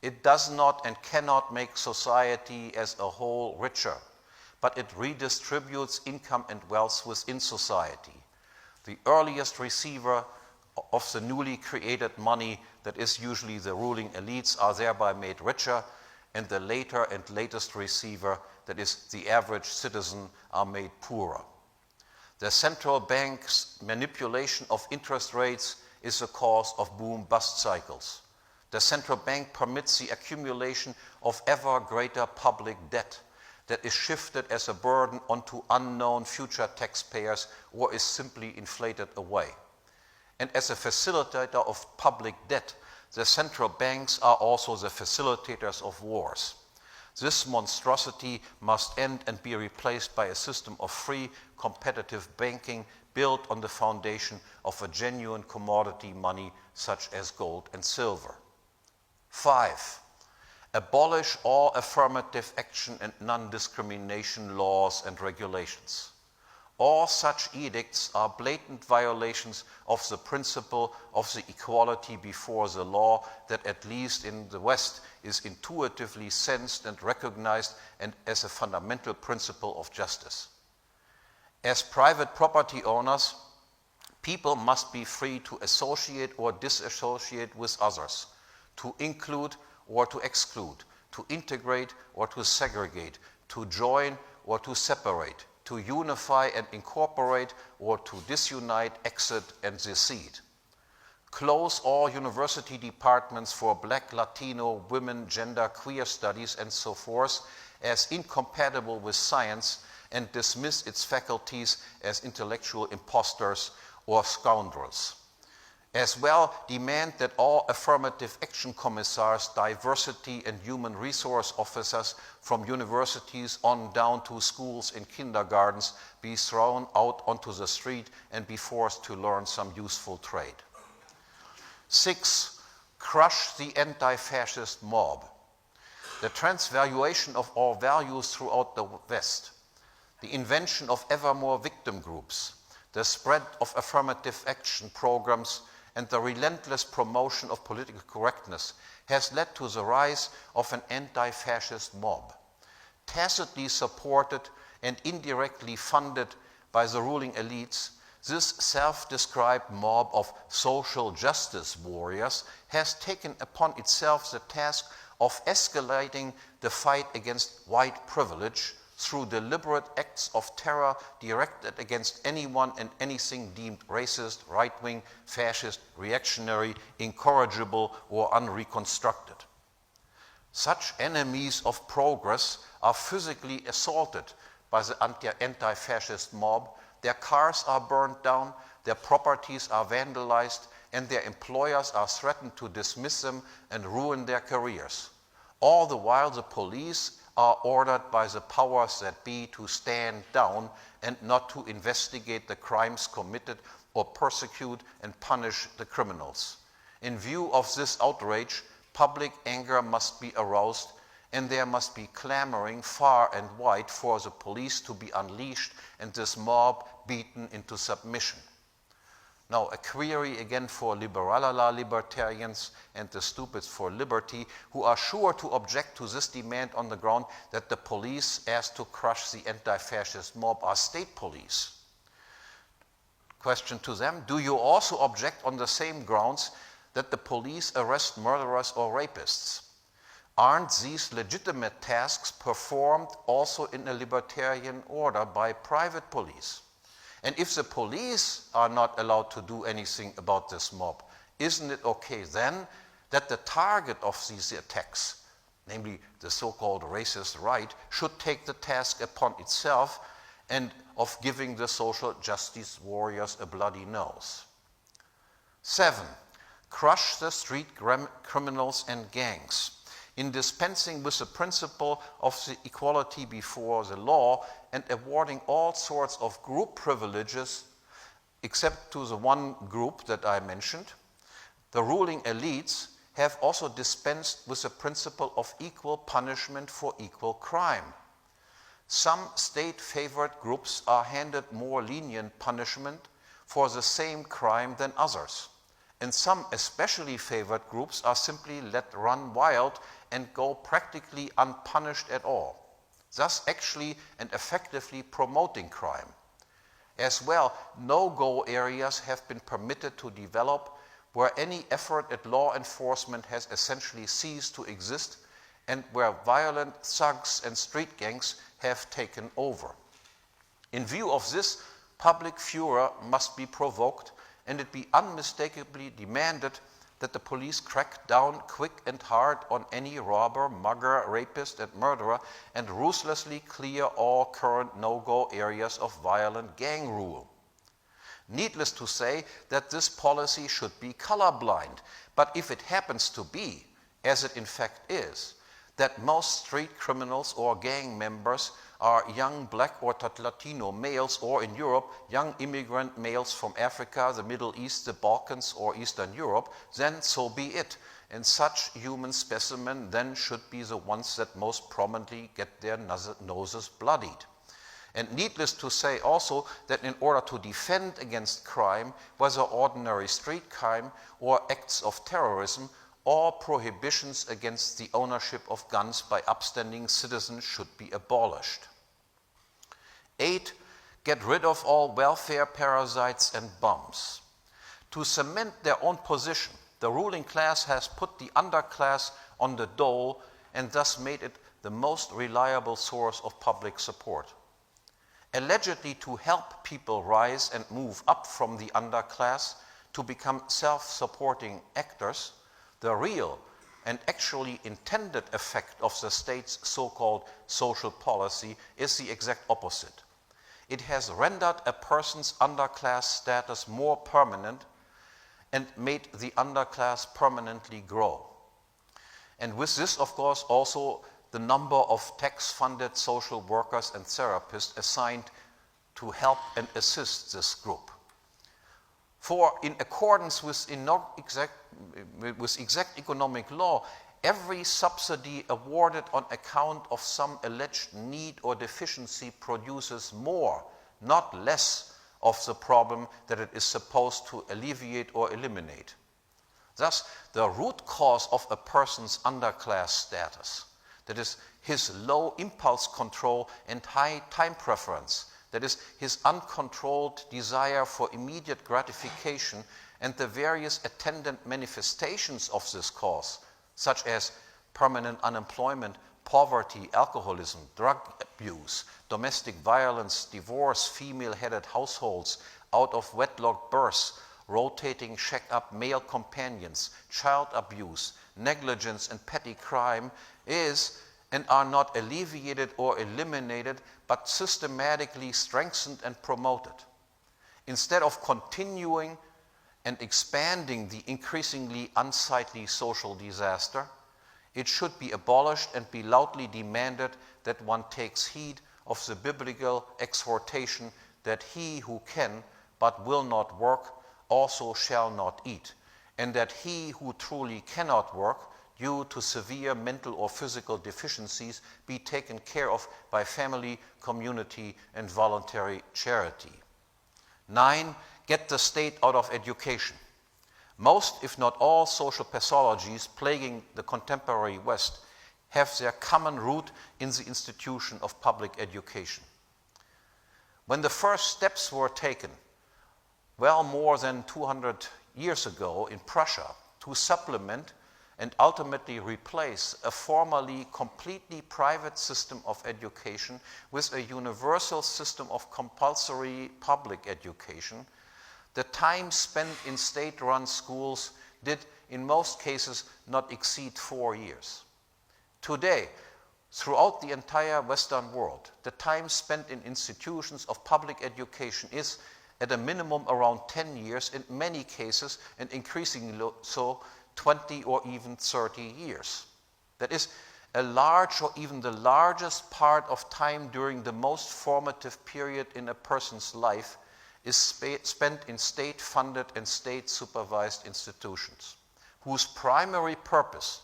It does not and cannot make society as a whole richer, but it redistributes income and wealth within society. The earliest receiver of the newly created money, that is usually the ruling elites, are thereby made richer, and the later and latest receiver, that is the average citizen, are made poorer. The central bank's manipulation of interest rates is the cause of boom-bust cycles. The central bank permits the accumulation of ever greater public debt that is shifted as a burden onto unknown future taxpayers or is simply inflated away. And as a facilitator of public debt, the central banks are also the facilitators of wars. This monstrosity must end and be replaced by a system of free, competitive banking built on the foundation of a genuine commodity money such as gold and silver. 5, abolish all affirmative action and non-discrimination laws and regulations. All such edicts are blatant violations of the principle of the equality before the law that, at least in the West, is intuitively sensed and recognized and as a fundamental principle of justice. As private property owners, people must be free to associate or disassociate with others, to include or to exclude, to integrate or to segregate, to join or to separate, to unify and incorporate or to disunite, exit, and secede. Close all university departments for Black, Latino, women, gender, queer studies, and so forth as incompatible with science and dismiss its faculties as intellectual impostors or scoundrels. As well, demand that all affirmative action commissars, diversity and human resource officers from universities on down to schools and kindergartens be thrown out onto the street and be forced to learn some useful trade. 6, crush the anti-fascist mob. The transvaluation of all values throughout the West, the invention of ever more victim groups, the spread of affirmative action programs, and the relentless promotion of political correctness has led to the rise of an anti-fascist mob, tacitly supported and indirectly funded by the ruling elites. This self-described mob of social justice warriors has taken upon itself the task of escalating the fight against white privilege through deliberate acts of terror directed against anyone and anything deemed racist, right-wing, fascist, reactionary, incorrigible, or unreconstructed. Such enemies of progress are physically assaulted by the anti-fascist mob. Their cars are burned down, their properties are vandalized, and their employers are threatened to dismiss them and ruin their careers. All the while, the police are ordered by the powers that be to stand down and not to investigate the crimes committed or persecute and punish the criminals. In view of this outrage, public anger must be aroused, and there must be clamoring far and wide for the police to be unleashed and this mob beaten into submission. Now, a query again for liberalala libertarians and the stupids for liberty, who are sure to object to this demand on the ground that the police asked to crush the anti-fascist mob are state police. Question to them, do you also object on the same grounds that the police arrest murderers or rapists? Aren't these legitimate tasks performed also in a libertarian order by private police? And if the police are not allowed to do anything about this mob, isn't it okay then that the target of these attacks, namely the so-called racist right, should take the task upon itself and of giving the social justice warriors a bloody nose? 7, crush the street criminals and gangs. in dispensing with the principle of the equality before the law and awarding all sorts of group privileges except to the one group that I mentioned, the ruling elites have also dispensed with the principle of equal punishment for equal crime. Some state-favored groups are handed more lenient punishment for the same crime than others, and some especially favored groups are simply let run wild and go practically unpunished at all, thus actually and effectively promoting crime. As well, no-go areas have been permitted to develop where any effort at law enforcement has essentially ceased to exist and where violent thugs and street gangs have taken over. In view of this, public furor must be provoked and it be unmistakably demanded that the police crack down quick and hard on any robber, mugger, rapist, and murderer and ruthlessly clear all current no-go areas of violent gang rule. Needless to say that this policy should be colorblind, but if it happens to be, as it in fact is, that most street criminals or gang members are young black or Latino males, or in Europe, young immigrant males from Africa, the Middle East, the Balkans, or Eastern Europe, then so be it. And such human specimen then should be the ones that most prominently get their noses bloodied. And needless to say also that in order to defend against crime, whether ordinary street crime or acts of terrorism, all prohibitions against the ownership of guns by upstanding citizens should be abolished. 8. Get rid of all welfare parasites and bums. To cement their own position, the ruling class has put the underclass on the dole and thus made it the most reliable source of public support. Allegedly to help people rise and move up from the underclass to become self-supporting actors, the real and actually intended effect of the state's so-called social policy is the exact opposite. It has rendered a person's underclass status more permanent and made the underclass permanently grow. And with this, of course, also the number of tax-funded social workers and therapists assigned to help and assist this group. For in accordance with exact economic law, every subsidy awarded on account of some alleged need or deficiency produces more, not less, of the problem that it is supposed to alleviate or eliminate. Thus, the root cause of a person's underclass status, that is, his low impulse control and high time preference, that is, his uncontrolled desire for immediate gratification and the various attendant manifestations of this cause, such as permanent unemployment, poverty, alcoholism, drug abuse, domestic violence, divorce, female-headed households, out-of-wedlock births, rotating shack-up male companions, child abuse, negligence, and petty crime is and are not alleviated or eliminated, but systematically strengthened and promoted. Instead of continuing and expanding the increasingly unsightly social disaster, it should be abolished and be loudly demanded that one takes heed of the biblical exhortation that he who can but will not work also shall not eat, and that he who truly cannot work due to severe mental or physical deficiencies be taken care of by family, community, and voluntary charity. 9. Get the state out of education. Most, if not all, social pathologies plaguing the contemporary West have their common root in the institution of public education. When the first steps were taken, well more than 200 years ago in Prussia, to supplement and ultimately replace a formerly completely private system of education with a universal system of compulsory public education, the time spent in state-run schools did, in most cases, not exceed 4 years. Today, throughout the entire Western world, the time spent in institutions of public education is, at a minimum, around 10 years, in many cases, and increasingly so, 20 or even 30 years. That is, a large or even the largest part of time during the most formative period in a person's life is spent in state-funded and state-supervised institutions, whose primary purpose,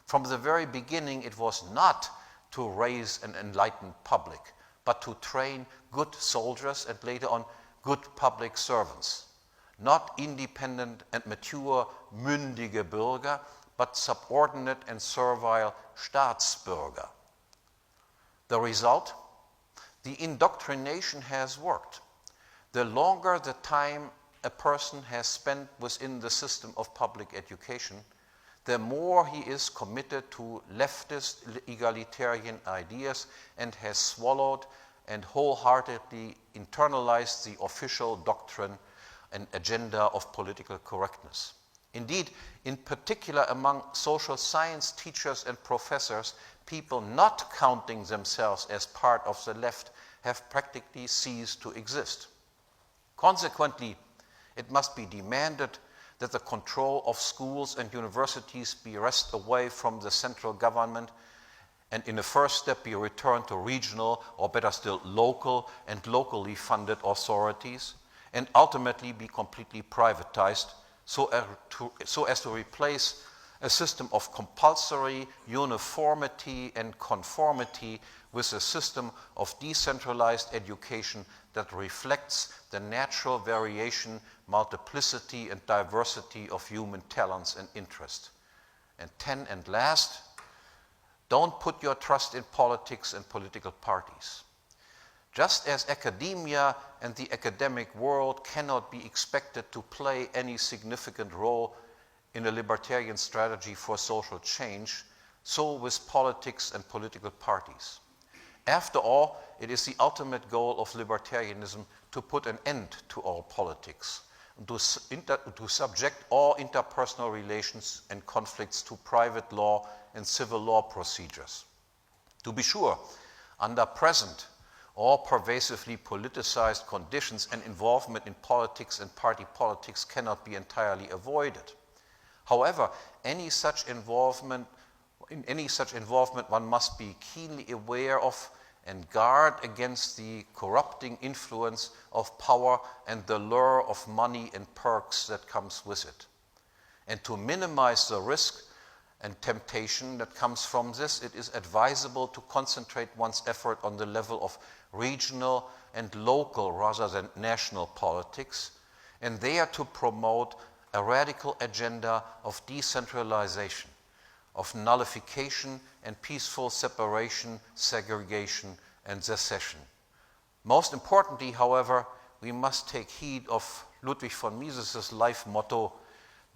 from the very beginning, it was not to raise an enlightened public, but to train good soldiers and later on good public servants. Not independent and mature, mündige Bürger, but subordinate and servile Staatsbürger. The result? The indoctrination has worked. The longer the time a person has spent within the system of public education, the more he is committed to leftist egalitarian ideas and has swallowed and wholeheartedly internalized the official doctrine and agenda of political correctness. Indeed, in particular among social science teachers and professors, people not counting themselves as part of the left have practically ceased to exist. Consequently, it must be demanded that the control of schools and universities be wrested away from the central government and in the first step be returned to regional, or better still, local and locally funded authorities, and ultimately be completely privatized so as to replace a system of compulsory uniformity and conformity with a system of decentralized education that reflects the natural variation, multiplicity, and diversity of human talents and interests. And last, don't put your trust in politics and political parties. Just as academia and the academic world cannot be expected to play any significant role in a libertarian strategy for social change, so with politics and political parties. After all, it is the ultimate goal of libertarianism to put an end to all politics, to subject all interpersonal relations and conflicts to private law and civil law procedures. To be sure, under present or pervasively politicized conditions, and involvement in politics and party politics cannot be entirely avoided. However, in any such involvement, one must be keenly aware of and guard against the corrupting influence of power and the lure of money and perks that comes with it. And to minimize the risk and temptation that comes from this, it is advisable to concentrate one's effort on the level of regional and local rather than national politics, and there to promote a radical agenda of decentralization, of nullification and peaceful separation, segregation, and secession. Most importantly, however, we must take heed of Ludwig von Mises's life motto,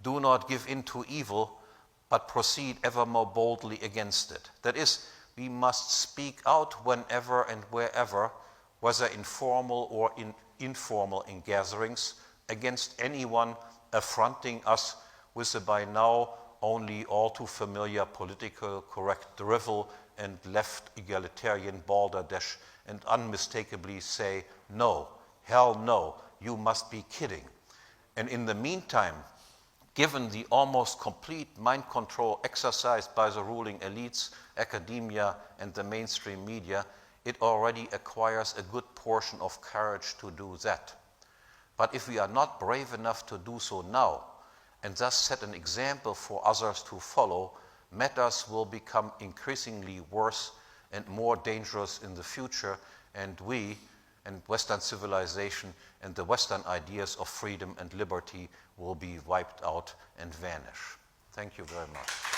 "Do not give in to evil, but proceed ever more boldly against it." That is, we must speak out whenever and wherever, whether informal or informal in gatherings, against anyone affronting us with the by now only all too familiar political correct drivel and left egalitarian balderdash, and unmistakably say, "No, hell no, you must be kidding." And in the meantime, given the almost complete mind control exercised by the ruling elites, academia, and the mainstream media, it already acquires a good portion of courage to do that. But if we are not brave enough to do so now, and thus set an example for others to follow, matters will become increasingly worse and more dangerous in the future, and we, and Western civilization, and the Western ideas of freedom and liberty will be wiped out and vanish. Thank you very much.